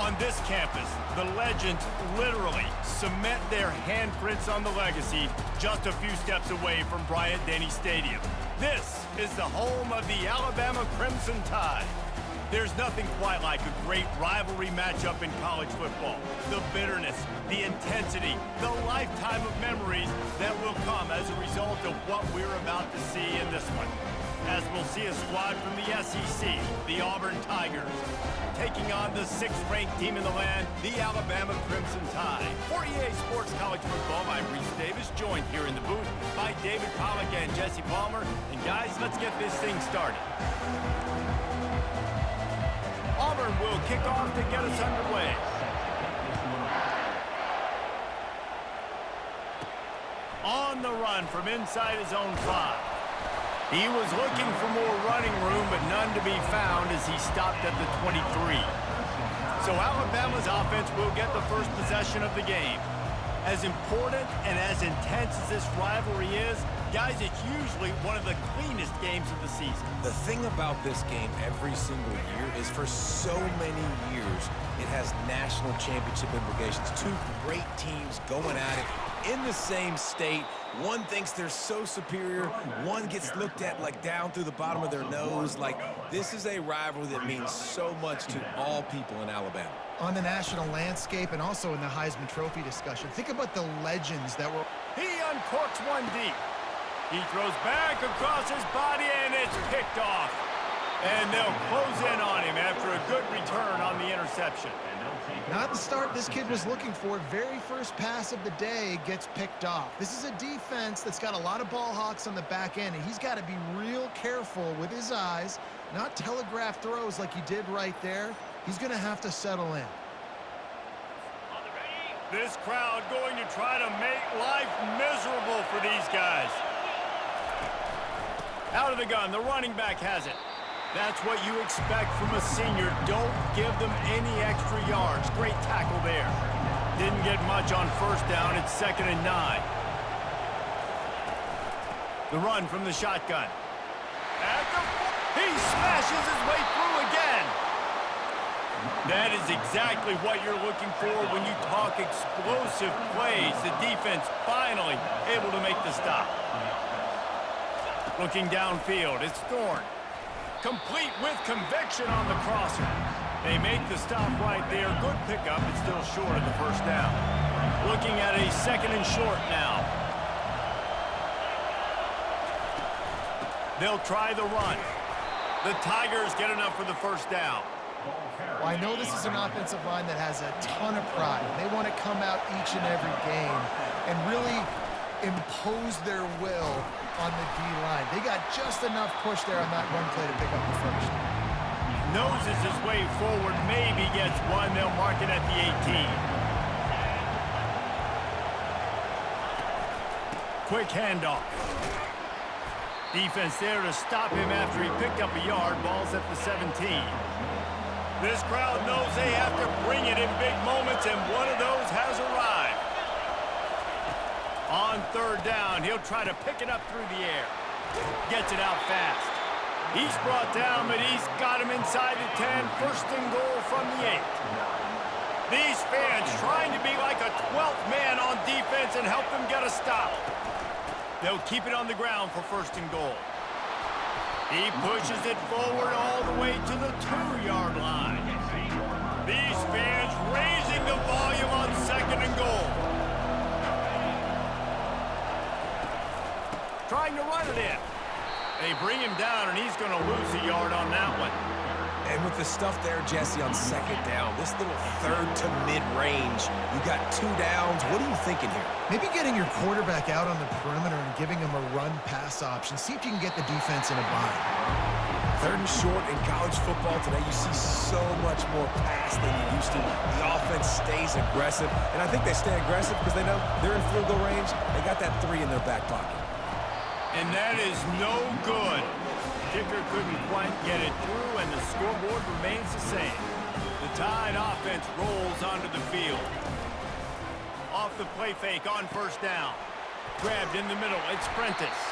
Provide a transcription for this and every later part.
On this campus, the legends literally cement their handprints on the legacy just a few steps away from Bryant-Denny Stadium. This is the home of the Alabama Crimson Tide. There's nothing quite like a great rivalry matchup in college football. The bitterness, the intensity, the lifetime of memories that will come as a result of what we're about to see in this one. As we'll see a squad from the SEC, the Auburn Tigers, taking on the 6th-ranked team in the land, the Alabama Crimson Tide. For EA Sports College Football, I'm Reese Davis, joined here in the booth by David Pollack and Jesse Palmer. And guys, let's get this thing started. Auburn will kick off to get us underway. On the run from inside his own 5. He was looking for more running room, but none to be found as he stopped at the 23. So Alabama's offense will get the first possession of the game. As important and as intense as this rivalry is, guys, it's usually one of the cleanest games of the season. The thing about this game every single year is for so many years, it has national championship implications. Two great teams going at it in the same state. One thinks they're so superior. One gets looked at like down through the bottom of their nose. Like, this is a rivalry that means so much to all people in Alabama. On the national landscape and also in the Heisman Trophy discussion, think about the legends that were... He uncorks one deep. He throws back across his body, and it's picked off. And they'll close in on him after a good return on the interception. Not the start this kid was looking for. Very first pass of the day gets picked off. This is a defense that's got a lot of ball hawks on the back end, and he's got to be real careful with his eyes, not telegraph throws like he did right there. He's going to have to settle in. This crowd going to try to make life miserable for these guys. Out of the gun, the running back has it. That's what you expect from a senior. Don't give them any extra yards. Great tackle there. Didn't get much on first down. It's 2nd and 9. The run from the shotgun. He smashes his way through again. That is exactly what you're looking for when you talk explosive plays. The defense finally able to make the stop. Looking downfield, it's Thorne. Complete with conviction on the crosser. They make the stop right there. Good pickup, but still short of the first down. Looking at a 2nd and short now. They'll try the run. The Tigers get enough for the first down. Well, I know this is an offensive line that has a ton of pride. They want to come out each and every game and really impose their will on the D-line. They got just enough push there on that run play to pick up the first. Noses his way forward, maybe gets one. They'll mark it at the 18. Quick handoff. Defense there to stop him after he picked up a yard. Ball's at the 17. This crowd knows they have to bring it in big moments, and one of those has arrived. On 3rd down, he'll try to pick it up through the air. Gets it out fast. He's brought down, but he's got him inside the 10. 1st and goal from the 8. These fans trying to be like a 12th man on defense and help them get a stop. They'll keep it on the ground for 1st and goal. He pushes it forward all the way to the 2-yard line. These fans raising the volume on 2nd and goal. Trying to run it in. They bring him down, and he's going to lose a yard on that one. And with the stuff there, Jesse, on 2nd down, this little 3rd to mid-range, you got 2 downs. What are you thinking here? Maybe getting your quarterback out on the perimeter and giving him a run-pass option. See if you can get the defense in a bind. 3rd and short in college football today, you see so much more pass than you used to. The offense stays aggressive, and I think they stay aggressive because they know they're in field goal range. They got that 3 in their back pocket. And that is no good. Kicker couldn't quite get it through, and the scoreboard remains the same. The Tide offense rolls onto the field. Off the play fake on 1st down. Grabbed in the middle, it's Prentice.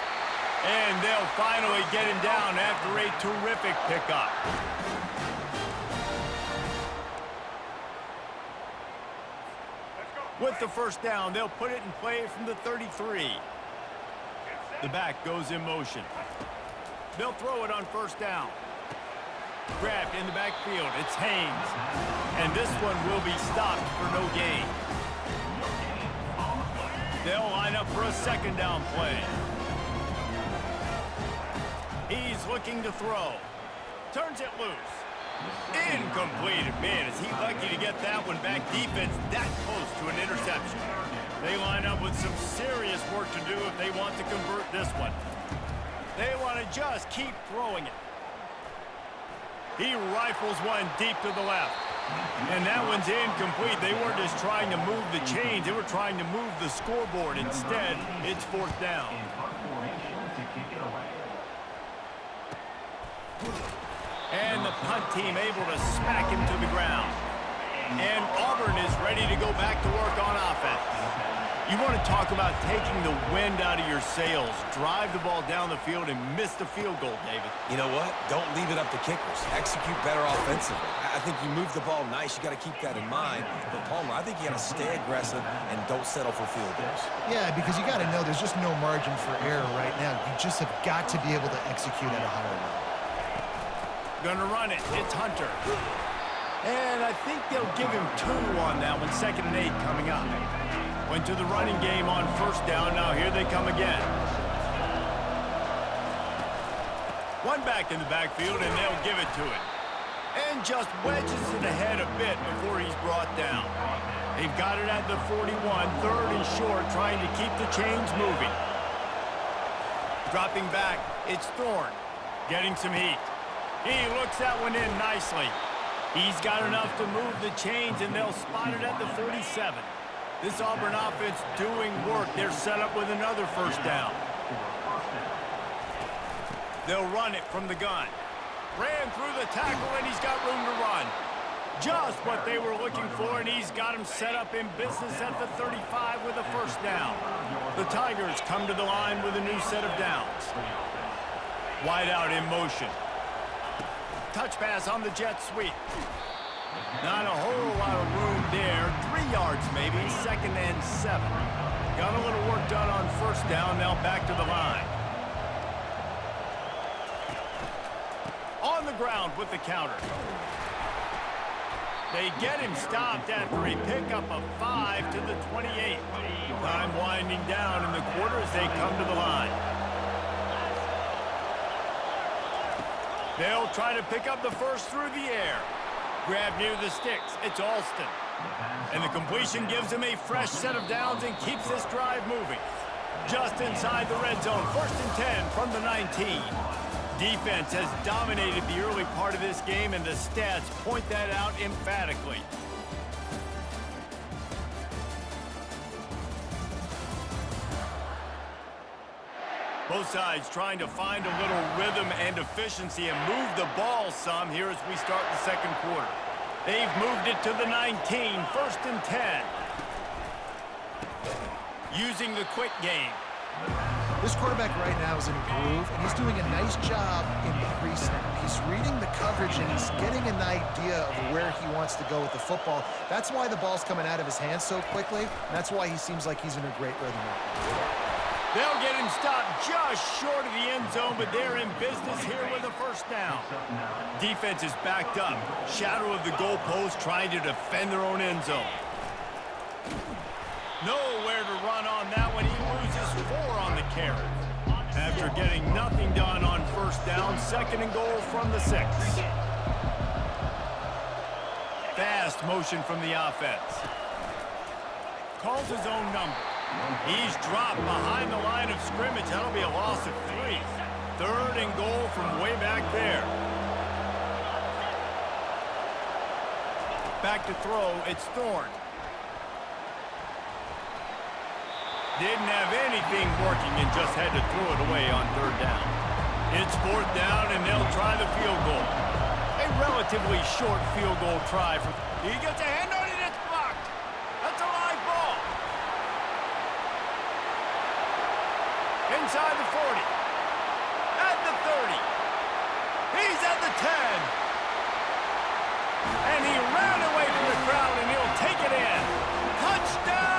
And they'll finally get him down after a terrific pickup. With the first down, they'll put it in play from the 33. The back goes in motion. They'll throw it on first down. Grabbed in the backfield. It's Haynes. And this one will be stopped for no gain. They'll line up for a second down play. He's looking to throw. Turns it loose. Incomplete. Man, is he lucky to get that one back. Defense that close to an interception. They line up with some serious work to do if they want to convert this one. They want to just keep throwing it. He rifles one deep to the left. And that one's incomplete. They weren't just trying to move the chains. They were trying to move the scoreboard. Instead, it's fourth down. And the punt team able to smack him to the ground. And Auburn is ready to go back to work on offense. You want to talk about taking the wind out of your sails. Drive the ball down the field and miss the field goal, David. You know what? Don't leave it up to kickers. Execute better offensively. I think you move the ball nice. You got to keep that in mind. But, Palmer, I think you got to stay aggressive and don't settle for field goals. Yeah, because you got to know there's just no margin for error right now. You just have got to be able to execute at a higher level. Gonna run it. It's Hunter. And I think they'll give him 2 on that one. 2nd and 8 coming up. Went to the running game on first down. Now here they come again. One back in the backfield, and they'll give it to it. And just wedges it ahead a bit before he's brought down. They've got it at the 41, 3rd and short, trying to keep the chains moving. Dropping back, it's Thorne, getting some heat. He looks that one in nicely. He's got enough to move the chains, and they'll spot it at the 47. This Auburn offense doing work. They're set up with another first down. They'll run it from the gun. Ran through the tackle, and he's got room to run. Just what they were looking for, and he's got him set up in business at the 35 with a first down. The Tigers come to the line with a new set of downs. Wide out in motion. Touch pass on the jet sweep. Not a whole lot of room there. 3 yards maybe, 2nd and 7. Got a little work done on first down, now back to the line. On the ground with the counter. They get him stopped after a pickup of 5 to the 28. Time winding down in the quarter as they come to the line. They'll try to pick up the first through the air. Grab near the sticks. It's Alston. And the completion gives him a fresh set of downs and keeps this drive moving. Just inside the red zone. 1st and 10 from the 19. Defense has dominated the early part of this game, and the stats point that out emphatically. Both sides trying to find a little rhythm and efficiency and move the ball some here as we start the second quarter. They've moved it to the 19, 1st and 10. Using the quick game. This quarterback right now is in a groove, and he's doing a nice job in pre-snap. He's reading the coverage, and he's getting an idea of where he wants to go with the football. That's why the ball's coming out of his hands so quickly, and that's why he seems like he's in a great rhythm right now. They'll get him stopped just short of the end zone, but they're in business here with a first down. Defense is backed up. Shadow of the goalpost trying to defend their own end zone. Nowhere to run on that one. He loses 4 on the carry. After getting nothing done on first down, 2nd and goal from the 6. Fast motion from the offense. Calls his own number. He's dropped behind the line of scrimmage. That'll be a loss of 3. 3rd and goal from way back there. Back to throw, it's Thorne. Didn't have anything working and just had to throw it away on 3rd down. It's 4th down, and they'll try the field goal. A relatively short field goal try. He gets a hand on it, it's blocked. That's a live ball. Inside the 40. At the 30. He's at the 10. And he ran away from the crowd, and he'll take it in. Touchdown!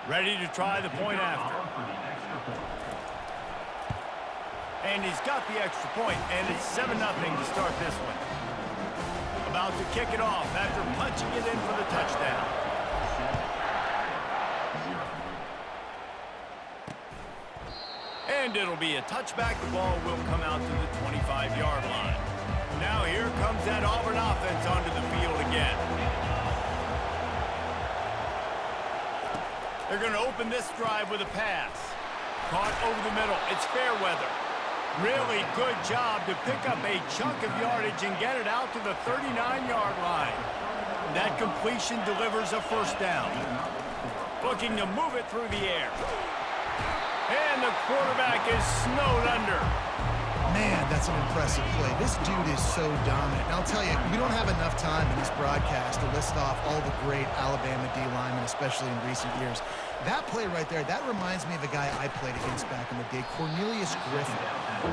Ready to try the point after. And he's got the extra point, and it's 7-0 to start this one. About to kick it off after punching it in for the touchdown. And it'll be a touchback. The ball will come out to the 25-yard line. Now here comes that Auburn offense onto the field again. They're going to open this drive with a pass. Caught over the middle. It's Fairweather. Really good job to pick up a chunk of yardage and get it out to the 39-yard line. That completion delivers a first down. Looking to move it through the air. And the quarterback is snowed under. Man, that's an impressive play. This dude is so dominant. And I'll tell you, we don't have enough time in this broadcast to list off all the great Alabama D linemen, especially in recent years. That play right there, that reminds me of a guy I played against back in the day, Cornelius Griffin,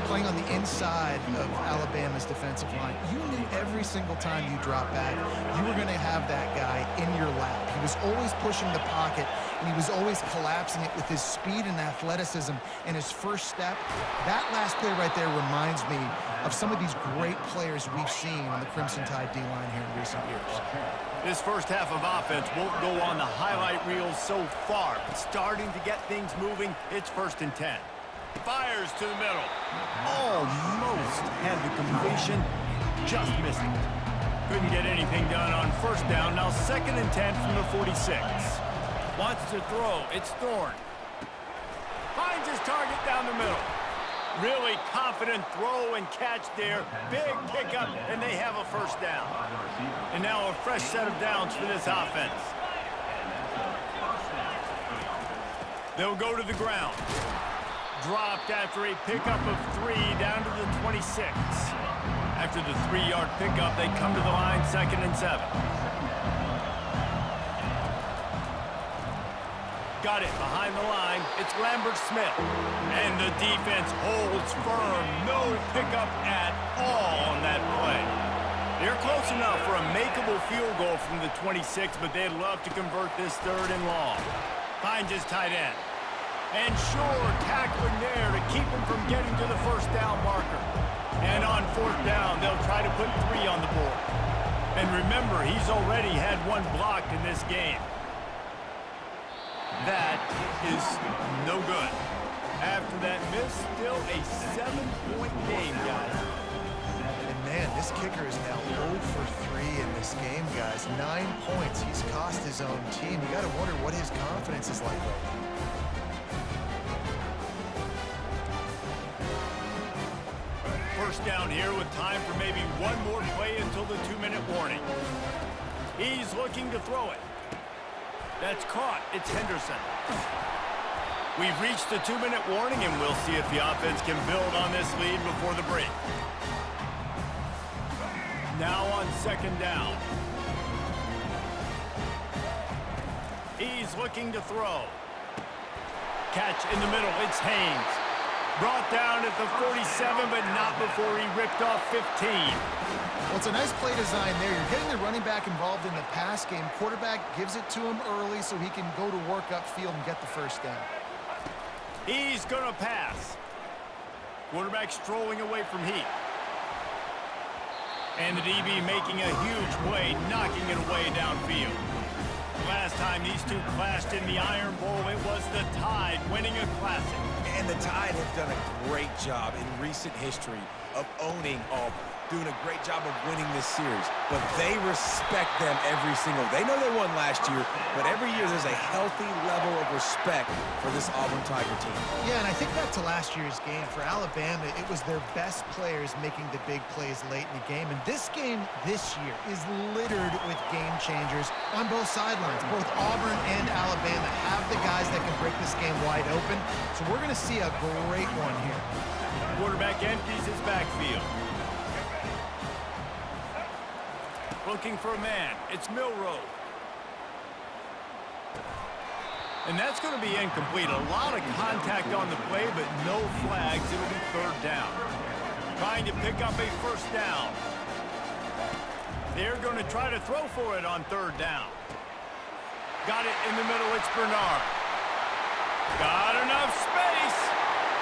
playing on the inside of Alabama's defensive line. You knew every single time you dropped back, you were going to have that guy in your lap. He was always pushing the pocket, and he was always collapsing it with his speed and athleticism and his first step. That last play right there reminds me of some of these great players we've seen on the Crimson Tide D-line here in recent years. This first half of offense won't go on the highlight reels so far, but starting to get things moving. It's 1st and 10. Fires to the middle. Almost had the completion, just missed it. Couldn't get anything done on first down. Now 2nd and 10 from the 46. Wants to throw. It's Thorne. Finds his target down the middle. Really confident throw and catch there. Big pickup, and they have a first down. And now a fresh set of downs for this offense. They'll go to the ground. Dropped after a pickup of 3 down to the 26. After the 3-yard pickup, they come to the line 2nd and 7. Got it behind the line. It's Lambert-Smith. And the defense holds firm. No pickup at all on that play. They're close enough for a makeable field goal from the 26, but they'd love to convert this 3rd and long. Finds his tight end. And sure, tackling there to keep him from getting to the first down marker. And on 4th down, they'll try to put 3 on the board. And remember, he's already had 1 blocked in this game. That is no good. After that miss, still a 7-point game, guys. And man, this kicker is now 0 for 3 in this game, guys. 9 points. He's cost his own team. You got to wonder what his confidence is like right now. First down here with time for maybe 1 more play until the 2-minute warning. He's looking to throw it. That's caught. It's Henderson. We've reached the 2-minute warning, and we'll see if the offense can build on this lead before the break. Now on 2nd down. He's looking to throw. Catch in the middle. It's Haynes. Brought down at the 47, but not before he ripped off 15. Well, it's a nice play design there. You're getting the running back involved in the pass game. Quarterback gives it to him early so he can go to work upfield and get the first down. He's going to pass. Quarterback strolling away from Heath. And the DB making a huge play, knocking it away downfield. Last time these two clashed in the Iron Bowl, it was the Tide winning a classic. And the Tide have done a great job in recent history of owning Auburn, doing a great job of winning this series. But they respect them every single. They know they won last year, but every year there's a healthy level of respect for this Auburn Tiger team. Yeah, and I think back to last year's game. For Alabama, it was their best players making the big plays late in the game. And this game this year is littered with game changers on both sidelines. Both Auburn and Alabama have the guys that can break this game wide open. So we're going to see a great one here. Quarterback empties his backfield. Looking for a man. It's Milroe. And that's going to be incomplete. A lot of contact on the play, but no flags. It'll be 3rd down. Trying to pick up a first down. They're going to try to throw for it on 3rd down. Got it in the middle. It's Bernard. Got enough space.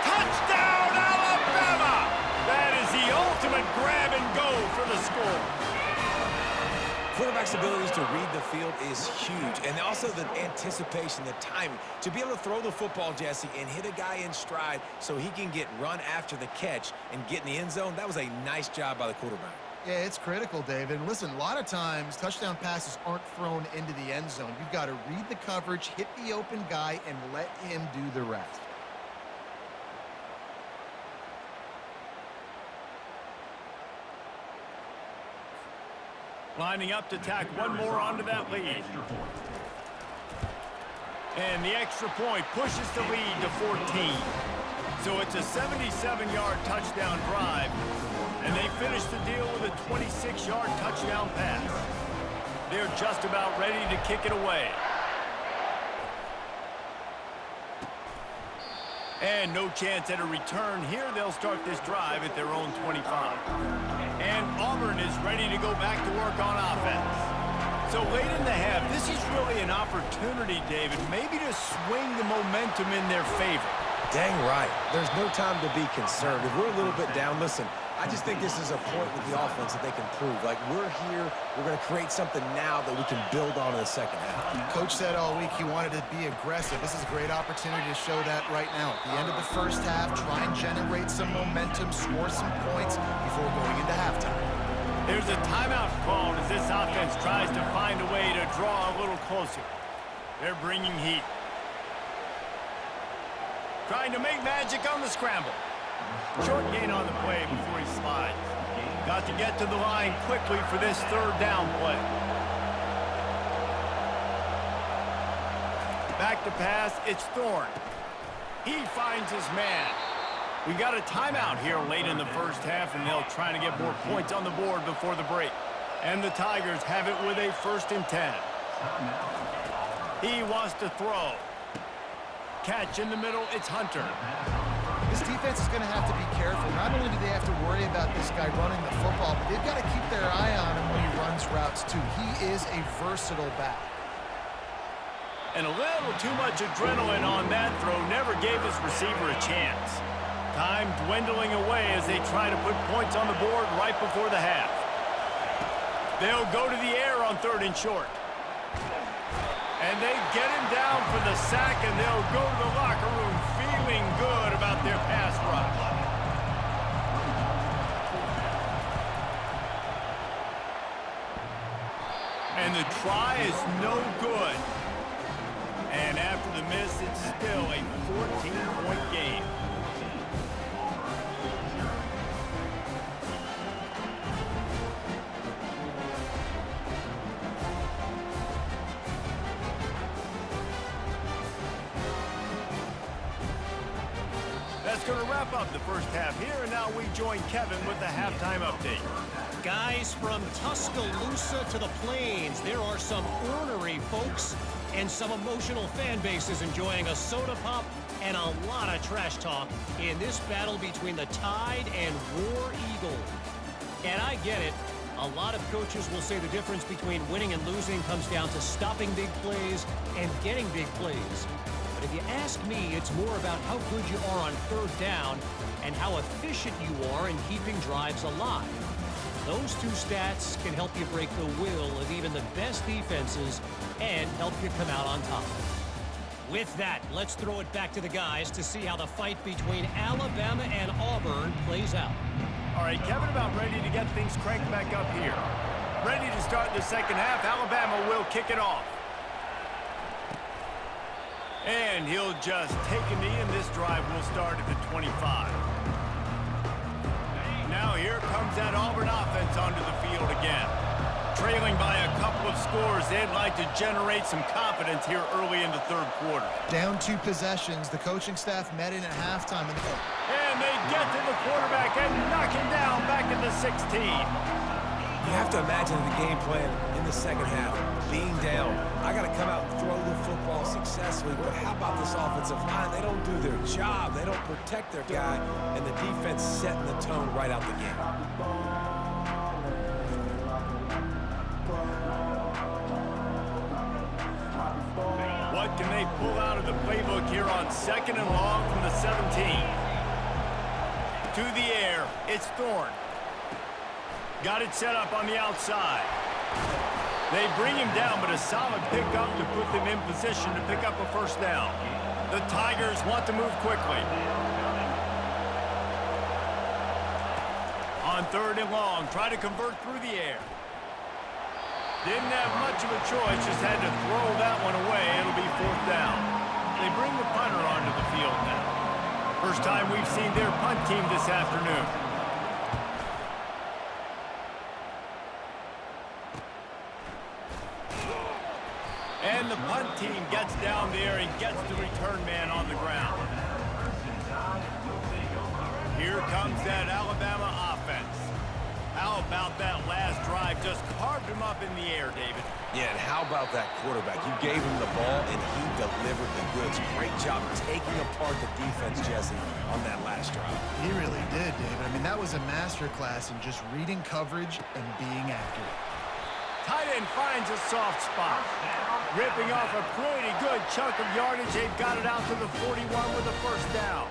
Touchdown, Alabama! That is the ultimate grab and go for the score. Quarterback's abilities to read the field is huge, and also the anticipation, the timing. To be able to throw the football, Jesse, and hit a guy in stride so he can get run after the catch and get in the end zone, that was a nice job by the quarterback. Yeah, it's critical, David. And listen, a lot of times touchdown passes aren't thrown into the end zone. You've got to read the coverage, hit the open guy, and let him do the rest. Lining up to tack one more onto that lead. And the extra point pushes the lead to 14. So it's a 77-yard touchdown drive. And they finish the deal with a 26-yard touchdown pass. They're just about ready to kick it away. And no chance at a return here. They'll start this drive at their own 25. And Auburn is ready to go back to work on offense. So late in the half, this is really an opportunity, David, maybe to swing the momentum in their favor. Dang right. There's no time to be concerned. If we're a little bit down, listen, I just think this is a point with the offense that they can prove. Like, we're here, we're going to create something now that we can build on in the second half. Coach said all week he wanted to be aggressive. This is a great opportunity to show that right now. At the end of the first half, try and generate some momentum, score some points before going into halftime. There's a timeout called as this offense tries to find a way to draw a little closer. They're bringing heat. Trying to make magic on the scramble. Short gain on the play before he slides. Got to get to the line quickly for this third down play. Back to pass, it's Thorne. He finds his man. We got a timeout here late in the first half, and they'll try to get more points on the board before the break. And the Tigers have it with a 1st and 10. He wants to throw. Catch in the middle, it's Hunter. This defense is going to have to be careful. Not only do they have to worry about this guy running the football, but they've got to keep their eye on him when he runs routes too. He is a versatile back. And a little too much adrenaline on that throw never gave his receiver a chance. Time dwindling away as they try to put points on the board right before the half. They'll go to the air on 3rd and short. And they get him down for the sack, and they'll go to the locker room feeling good about their pass rush. And the try is no good. And after the miss, it's still a 14-point game. That's going to wrap up the first half here, and now we join Kevin with the halftime update. Guys, from Tuscaloosa to the Plains, there are some ornery folks and some emotional fan bases enjoying a soda pop and a lot of trash talk in this battle between the Tide and War Eagle. And I get it. A lot of coaches will say the difference between winning and losing comes down to stopping big plays and getting big plays. But if you ask me, it's more about how good you are on 3rd down and how efficient you are in keeping drives alive. Those two stats can help you break the will of even the best defenses and help you come out on top. With that, let's throw it back to the guys to see how the fight between Alabama and Auburn plays out. All right, Kevin, about ready to get things cranked back up here. Ready to start the second half. Alabama will kick it off. And he'll just take a knee, and this drive will start at the 25. Now here comes that Auburn offense onto the field again. Trailing by a couple of scores, they'd like to generate some confidence here early in the 3rd quarter. Down 2 possessions. The coaching staff met in at halftime. And they get to the quarterback and knock him down back at the 16. You have to imagine the game plan in the second half, being down. I got to come out and throw the football successfully. But how about this offensive line? They don't do their job. They don't protect their guy, and the defense setting the tone right out the game. What can they pull out of the playbook here on 2nd and long from the 17? To the air, it's Thorne. Got it set up on the outside. They bring him down, but a solid pickup to put them in position to pick up a first down. The Tigers want to move quickly. On 3rd and long, try to convert through the air. Didn't have much of a choice, just had to throw that one away. It'll be 4th down. They bring the punter onto the field now. First time we've seen their punt team this afternoon. And the punt team gets down there and gets the return man on the ground. Here comes that Alabama offense. How about that last drive? Just carved him up in the air, David. Yeah, and how about that quarterback? You gave him the ball, and he delivered the goods. Great job taking apart the defense, Jesse, on that last drive. He really did, David. I mean, that was a masterclass in just reading coverage and being accurate. Tight end finds a soft spot. Ripping off a pretty good chunk of yardage. They've got it out to the 41 with a first down.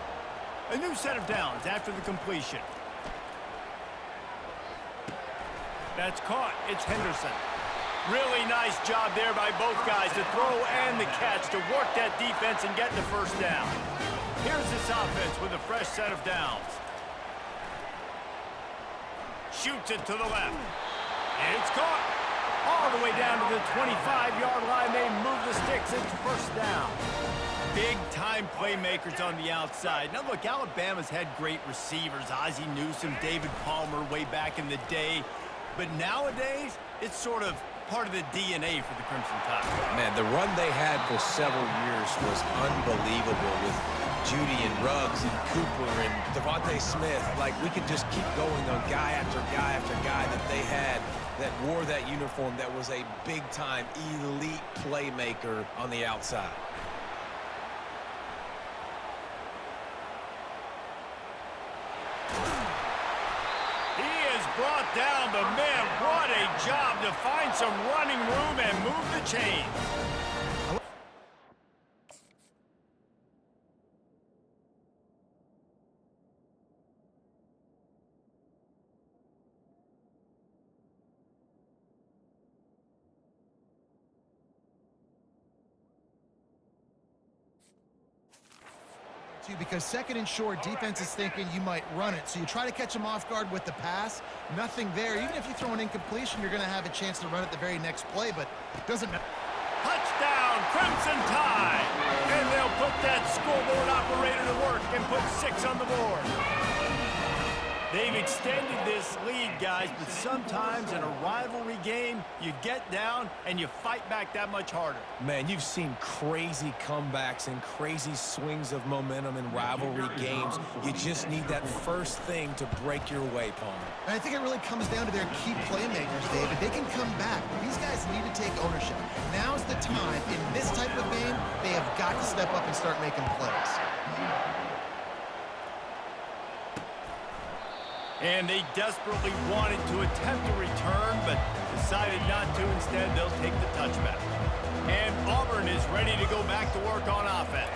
A new set of downs after the completion. That's caught. It's Henderson. Really nice job there by both guys to throw and the catch to work that defense and get the first down. Here's this offense with a fresh set of downs. Shoots it to the left. It's caught. All the way down to the 25-yard line. They move the sticks. It's first down. Big-time playmakers on the outside. Now, look, Alabama's had great receivers. Ozzie Newsome, David Palmer way back in the day. But nowadays, it's sort of part of the DNA for the Crimson Tide. Man, the run they had for several years was unbelievable with Judy and Ruggs and Cooper and Devontae Smith. Like, we could just keep going on guy after guy after guy that they had that wore that uniform that was a big-time elite playmaker on the outside. Brought down, but man, what a job to find some running room and move the chains. Because 2nd and short, defense is thinking you might run it. So you try to catch them off guard with the pass. Nothing there. Even if you throw an incompletion, you're going to have a chance to run it the very next play, but it doesn't matter. Touchdown, Crimson Tide! And they'll put that scoreboard operator to work and put 6 on the board. They've extended this lead, guys, but sometimes in a rivalry game, you get down and you fight back that much harder. Man, you've seen crazy comebacks and crazy swings of momentum in rivalry games. You just need that first thing to break your way, Palmer. And I think it really comes down to their key playmakers, David. They can come back. These guys need to take ownership. Now's the time. In this type of game, they have got to step up and start making plays. And they desperately wanted to attempt a return, but decided not to. Instead, they'll take the touchback. And Auburn is ready to go back to work on offense.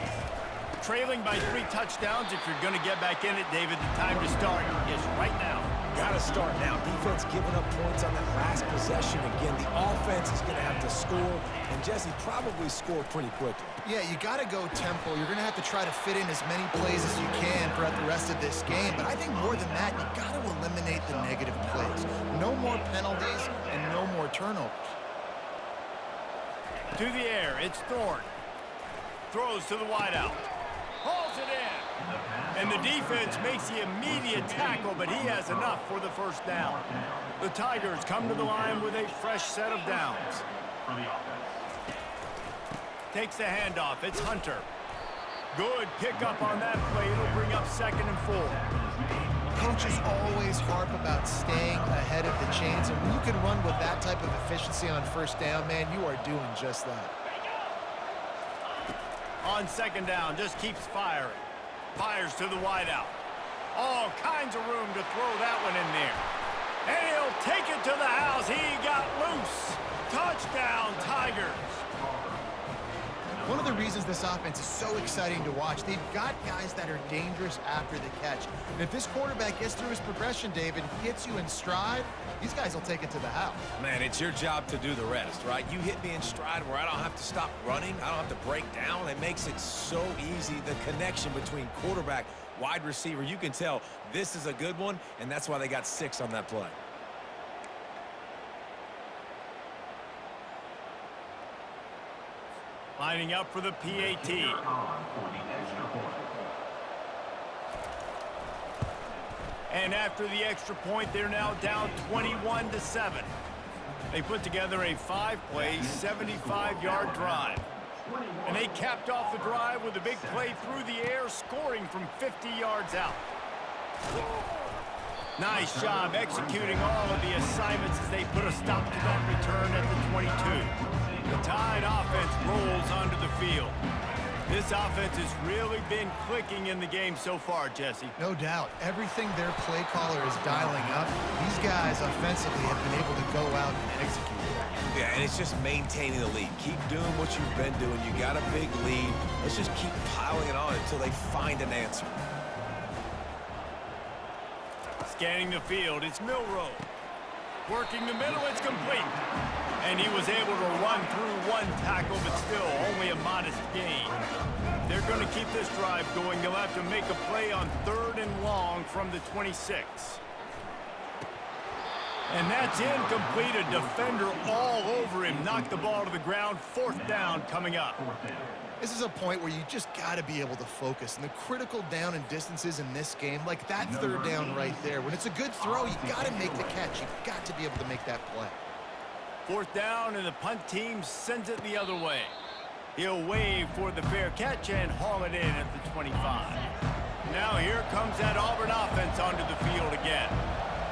Trailing by 3 touchdowns, if you're going to get back in it, David, the time to start is right now. Got to start now. Defense giving up points on that last possession. Again, the offense is going to have to score, and Jesse probably score pretty quickly. Yeah, you got to go tempo. You're going to have to try to fit in as many plays as you can throughout the rest of this game. But I think more than that, you got to eliminate the negative plays. No more penalties and no more turnovers. To the air, it's Thorne. Throws to the wideout. Hauls it in. And the defense makes the immediate tackle, but he has enough for the first down. The Tigers come to the line with a fresh set of downs. Takes the handoff. It's Hunter. Good pickup on that play. It'll bring up 2nd and 4. Coaches always harp about staying ahead of the chains, and when you can run with that type of efficiency on first down, man, you are doing just that. On 2nd down, just keeps firing. Fires to the wideout. All kinds of room to throw that one in there. And he'll take it to the house. He got loose. Touchdown, Tigers. One of the reasons this offense is so exciting to watch, they've got guys that are dangerous after the catch. And if this quarterback gets through his progression, David, hits you in stride, these guys will take it to the house. Man, it's your job to do the rest, right? You hit me in stride where I don't have to stop running. I don't have to break down. It makes it so easy. The connection between quarterback, wide receiver, you can tell this is a good one, and that's why they got 6 on that play. Lining up for the PAT. And after the extra point, they're now down 21-7. They put together a 5-play, 75-yard drive. And they capped off the drive with a big play through the air, scoring from 50 yards out. Nice job executing all of the assignments as they put a stop to that return at the 22. The Tide offense rolls onto the field. This offense has really been clicking in the game so far, Jesse. No doubt. Everything their play caller is dialing up, these guys offensively have been able to go out and execute that. Yeah, and it's just maintaining the lead. Keep doing what you've been doing. You got a big lead. Let's just keep piling it on until they find an answer. Scanning the field, it's Milroe. Working the middle, it's complete. And he was able to run through one tackle, but still only a modest gain. They're going to keep this drive going. They'll have to make a play on 3rd and long from the 26. And that's incomplete. A defender all over him. Knocked the ball to the ground. 4th down coming up. This is a point where you just got to be able to focus. And the critical down and distances in this game, like that 3rd down right there, when it's a good throw, you got to make the catch. You've got to be able to make that play. 4th down, and the punt team sends it the other way. He'll wave for the fair catch and haul it in at the 25. Now here comes that Auburn offense onto the field again.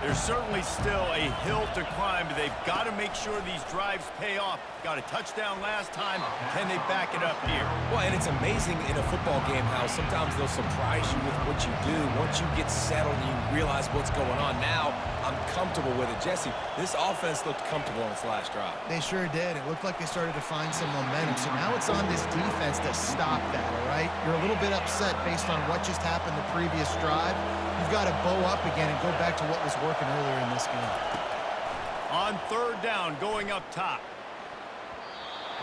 There's certainly still a hill to climb, but they've got to make sure these drives pay off. Got a touchdown last time. Can they back it up here? Well, and it's amazing in a football game how sometimes they'll surprise you with what you do. Once you get settled and you realize what's going on, now I'm comfortable with it. Jesse, this offense looked comfortable on its last drive. They sure did. It looked like they started to find some momentum. So now it's on this defense to stop that, all right? You're a little bit upset based on what just happened the previous drive. You've got to bow up again and go back to what was working earlier in this game. On 3rd down, going up top.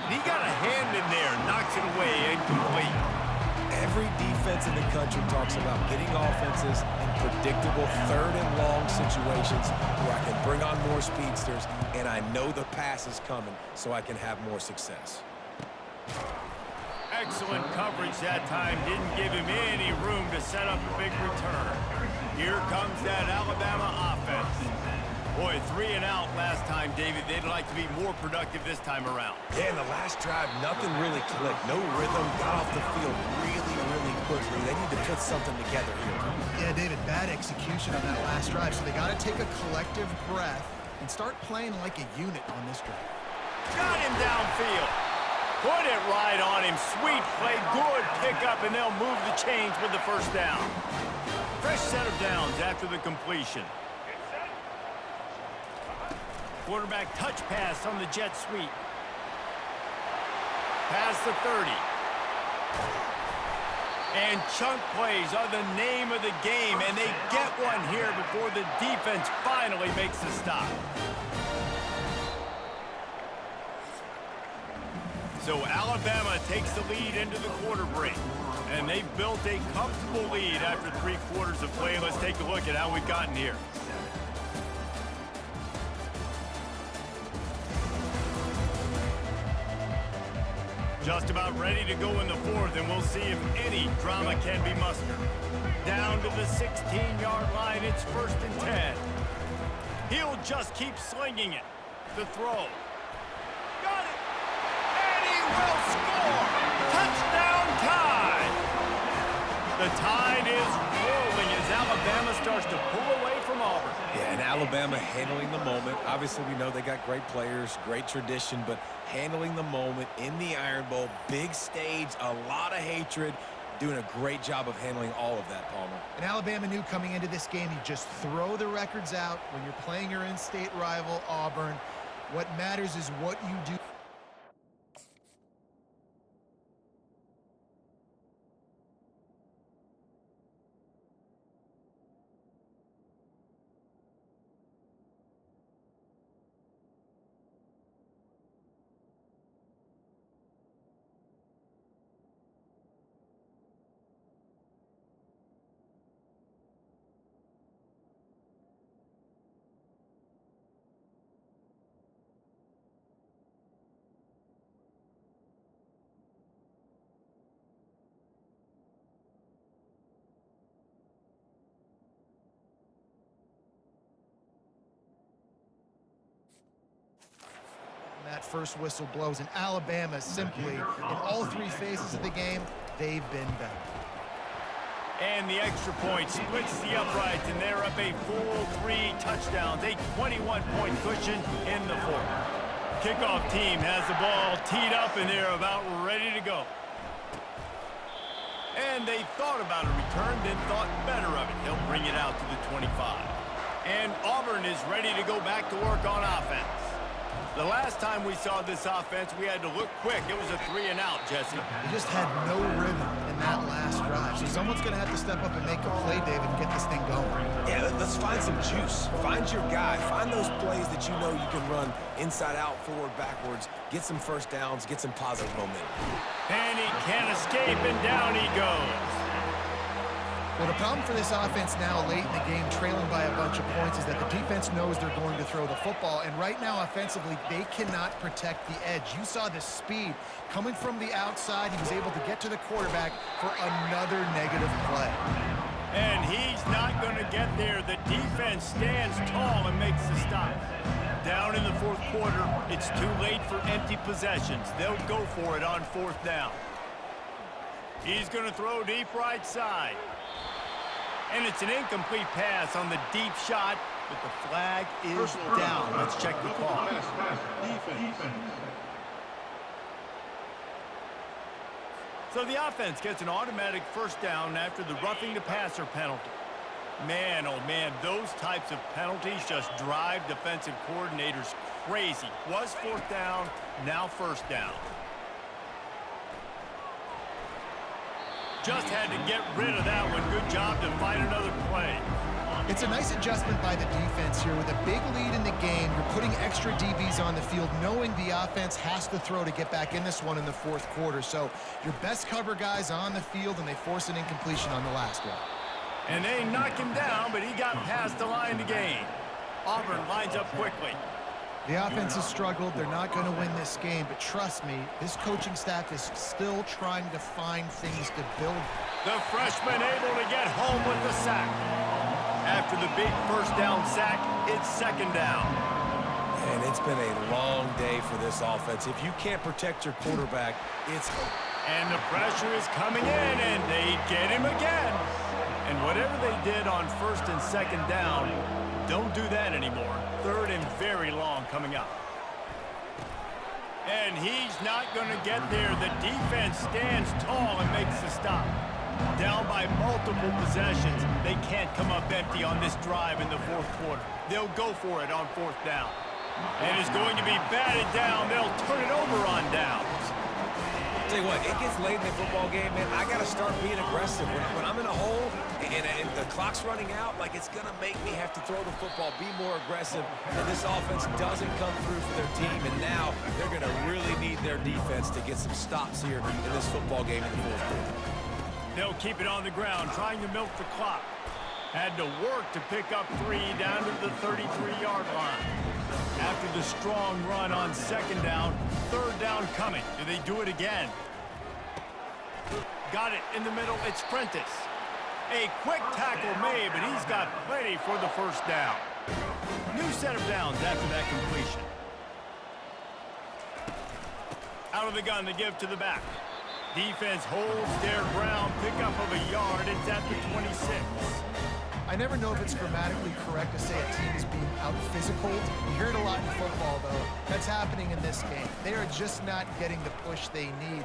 He got a hand in there, knocks it away, incomplete. Every defense in the country talks about getting offenses in predictable 3rd and long situations where I can bring on more speedsters and I know the pass is coming so I can have more success. Excellent coverage that time. Didn't give him any room to set up a big return. Here comes that Alabama offense. Boy, 3 and out last time, David. They'd like to be more productive this time around. Yeah, in the last drive, nothing really clicked. No rhythm. Got off the field really quickly. They need to put something together here. Yeah, David, bad execution on that last drive. So they got to take a collective breath and start playing like a unit on this drive. Got him downfield. Put it right on him. Sweet play, good pickup, and they'll move the chains with the 1st down. Fresh set of downs after the completion. Quarterback touch pass on the jet sweep. Past the 30. And chunk plays are the name of the game, and they get one here before the defense finally makes the stop. So Alabama takes the lead into the quarter break, and they've built a comfortable lead after 3 quarters of play. Let's take a look at how we've gotten here. Just about ready to go in the 4th, and we'll see if any drama can be mustered. Down to the 16-yard line, it's 1st and 10. He'll just keep slinging it. The throw. Got it! And he will score! Touchdown Tide! The Tide is rolling as Alabama starts to pull away from Auburn. Yeah, and Alabama handling the moment. Obviously, we know they got great players, great tradition, but handling the moment in the Iron Bowl, big stage, a lot of hatred, doing a great job of handling all of that, Palmer. And Alabama knew coming into this game, you just throw the records out when you're playing your in-state rival, Auburn. What matters is what you do. first whistle blows. And Alabama simply, in all three phases of the game, they've been better. And the extra point splits the uprights, and they're up a full 3 touchdowns, a 21-point cushion in the fourth. Kickoff team has the ball teed up, and they're about ready to go. And they thought about a return, then thought better of it. They'll bring it out to the 25. And Auburn is ready to go back to work on offense. The last time we saw this offense, we had to look quick. It was a 3-and-out, Jesse. They just had no rhythm in that last drive. So someone's going to have to step up and make a play, David, and get this thing going. Yeah, let's find some juice. Find your guy. Find those plays that you know you can run inside out, forward, backwards. Get some first downs. Get some positive momentum. And he can't escape, and down he goes. Well, the problem for this offense now late in the game, trailing by a bunch of points, is that the defense knows they're going to throw the football. And right now, offensively, they cannot protect the edge. You saw the speed coming from the outside. He was able to get to the quarterback for another negative play. And he's not going to get there. The defense stands tall and makes the stop. Down in the fourth quarter, it's too late for empty possessions. They'll go for it on fourth down. He's going to throw deep right side. And it's an incomplete pass on the deep shot, but the flag is down. Let's check the call. So the offense gets an automatic first down after the roughing the passer penalty. Man, oh man, those types of penalties just drive defensive coordinators crazy. Was fourth down, now first down. Just had to get rid of that one. Good job to find another play. It's a nice adjustment by the defense here. With a big lead in the game, you're putting extra DBs on the field, knowing the offense has to throw to get back in this one in the fourth quarter. So your best cover guys on the field, and they force an incompletion on the last one. And they knock him down, but he got past the line to gain. Auburn lines up quickly. The offense has struggled. They're not going to win this game, but trust me, this coaching staff is still trying to find things to build. The freshman able to get home with the sack. After the big first down sack, it's second down. And it's been a long day for this offense. If you can't protect your quarterback, it's... And the pressure is coming in, and they get him again. And whatever they did on first and second down, don't do that anymore. Third and very long coming up. And he's not going to get there. The defense stands tall and makes the stop. Down by multiple possessions. They can't come up empty on this drive in the fourth quarter. They'll go for it on fourth down. And it's going to be batted down. They'll turn it over on downs. Tell you what, it gets late in the football game, man. I got to start being aggressive. When I'm in a hole and the clock's running out, like, it's going to make me have to throw the football, be more aggressive. And this offense doesn't come through for their team, and now they're going to really need their defense to get some stops here in this football game in the fourth quarter. They'll keep it on the ground, trying to milk the clock. Had to work to pick up 3 down to the 33-yard line. After the strong run on second down, third down coming. Do they do it again? Got it in the middle. It's Prentice. A quick tackle made, but he's got plenty for the first down. New set of downs after that completion. Out of the gun to give to the back. Defense holds their ground. Pickup of a yard. It's at the 26. I never know if it's grammatically correct to say a team is being out-physical. You hear it a lot in football, though. That's happening in this game. They are just not getting the push they need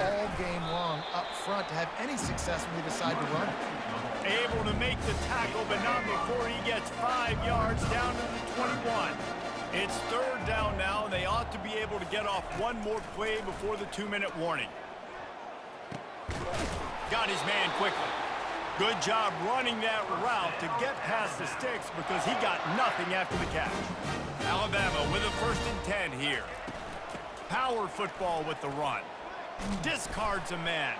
all game long up front to have any success when they decide to run. Able to make the tackle, but not before he gets 5 yards down to the 21. It's third down now, and they ought to be able to get off one more play before the 2-minute warning. Got his man quickly. Good job running that route to get past the sticks because he got nothing after the catch. Alabama with a 1st and 10 here. Power football with the run. Discards a man.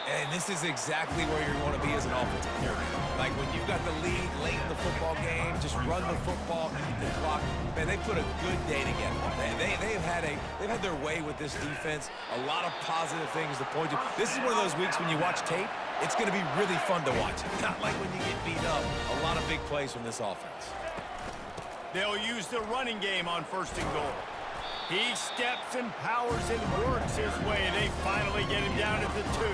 And this is exactly where you want to be as an offensive coordinator. Like when you've got the lead late in the football game, just run the football, eat the clock. Man, they put a good day together. They've had their way with this defense. A lot of positive things to point to. This is one of those weeks when you watch tape, it's going to be really fun to watch. Not like when you get beat up. A lot of big plays from this offense. They'll use the running game on 1st and goal. He steps and powers and works his way. They finally get him down at the 2.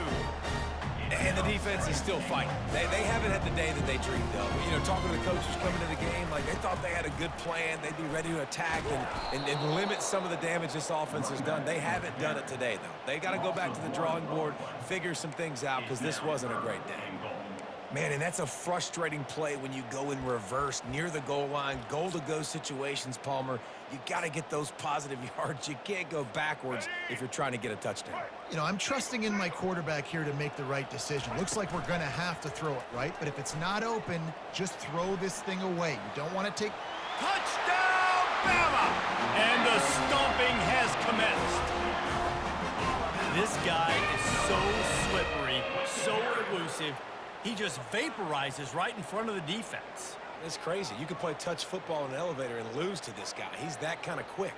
And the defense is still fighting. They haven't had the day that they dreamed of. You know, talking to the coaches coming to the game, like they thought they had a good plan. They'd be ready to attack and limit some of the damage this offense has done. They haven't done it today, though. They got to go back to the drawing board, figure some things out, because this wasn't a great day. Man, and that's a frustrating play when you go in reverse near the goal line, goal-to-go situations, Palmer. You got to get those positive yards. You can't go backwards if you're trying to get a touchdown. You know, I'm trusting in my quarterback here to make the right decision. Looks like we're going to have to throw it, right? But if it's not open, just throw this thing away. You don't want to take... Touchdown, Bama! And the stomping has commenced. This guy is so slippery, so elusive. He just vaporizes right in front of the defense. It's crazy. You could play touch football in an elevator and lose to this guy. He's that kind of quick.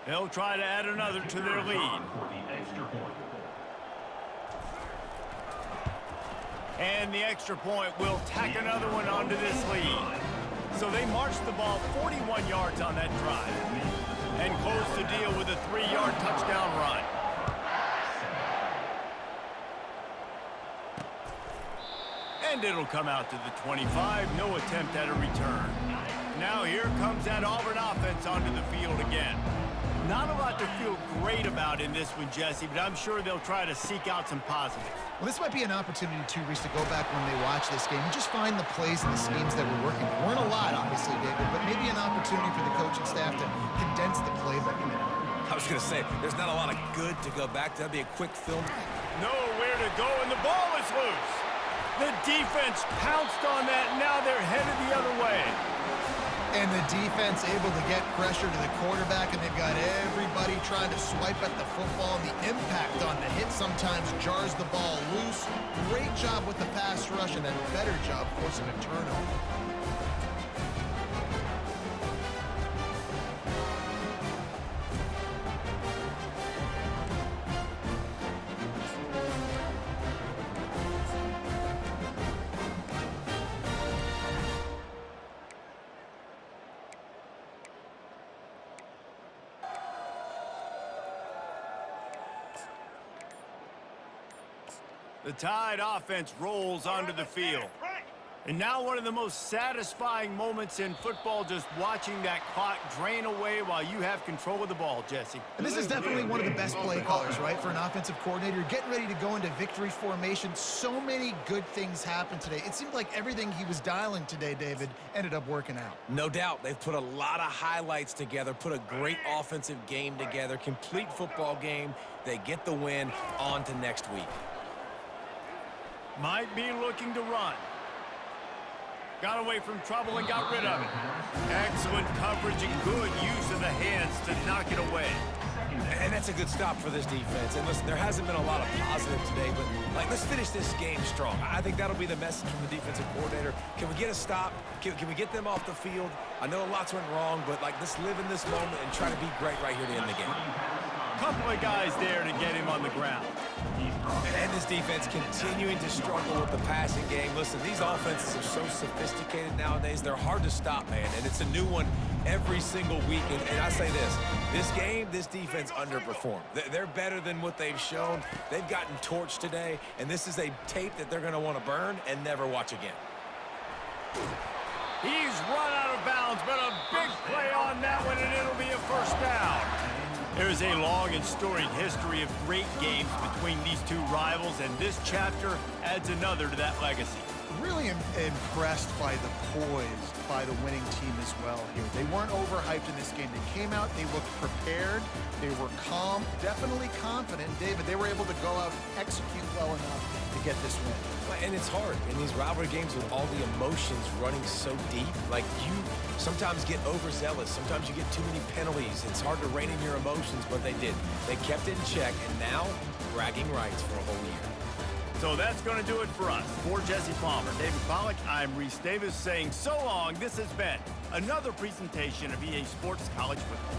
They'll try to add another to their lead. And the extra point will tack another one onto this lead. So they marched the ball 41 yards on that drive and closed the deal with a 3-yard touchdown run. And it'll come out to the 25. No attempt at a return. Now here comes that Auburn offense onto the field again. Not a lot to feel great about in this one, Jesse, but I'm sure they'll try to seek out some positives. Well, this might be an opportunity, too, Reese, to go back when they watch this game and just find the plays and the schemes that were working. There weren't a lot, obviously, David, but maybe an opportunity for the coaching staff to condense the playbook a minute. I was going to say, there's not a lot of good to go back to. That'd be a quick film. Nowhere to go, and the ball is loose. The defense pounced on that, and now they're headed the other way. And the defense able to get pressure to the quarterback, and they've got everybody trying to swipe at the football, and the impact on the hit sometimes jars the ball loose. Great job with the pass rush, and a better job forcing a turnover. The Tide offense rolls onto the field. And now one of the most satisfying moments in football, just watching that clock drain away while you have control of the ball, Jesse. And this is definitely one of the best play callers, right, for an offensive coordinator. Getting ready to go into victory formation. So many good things happened today. It seemed like everything he was dialing today, David, ended up working out. No doubt. They've put a lot of highlights together, put a great offensive game together, complete football game. They get the win. On to next week. Might be looking to run. Got away from trouble and got rid of it. Excellent coverage and good use of the hands to knock it away. And that's a good stop for this defense. And listen, there hasn't been a lot of positive today, but let's finish this game strong. I think that'll be the message from the defensive coordinator. Can we get a stop? Can we get them off the field? I know lots went wrong, but let's live in this moment and try to be great right here to end the game. Couple of guys there to get him on the ground. And this defense continuing to struggle with the passing game. Listen, these offenses are so sophisticated nowadays. They're hard to stop, man, and it's a new one every single week. And I say this game, this defense underperformed. They're better than what they've shown. They've gotten torched today, and this is a tape that they're going to want to burn and never watch again. He's run out of bounds, but a big play on that one, and it'll be a first down. There's a long and storied history of great games between these two rivals, and this chapter adds another to that legacy. Really impressed by the poise by the winning team as well here. They weren't overhyped in this game. They came out, they looked prepared, they were calm, definitely confident. David, they were able to go out and execute well enough to get this win. And it's hard in these rivalry games with all the emotions running so deep. You sometimes get overzealous. Sometimes you get too many penalties. It's hard to rein in your emotions, but they did. They kept it in check, and now bragging rights for a whole year. So that's going to do it for us. For Jesse Palmer, David Pollack, I'm Reese Davis saying so long. This has been another presentation of EA Sports College Football.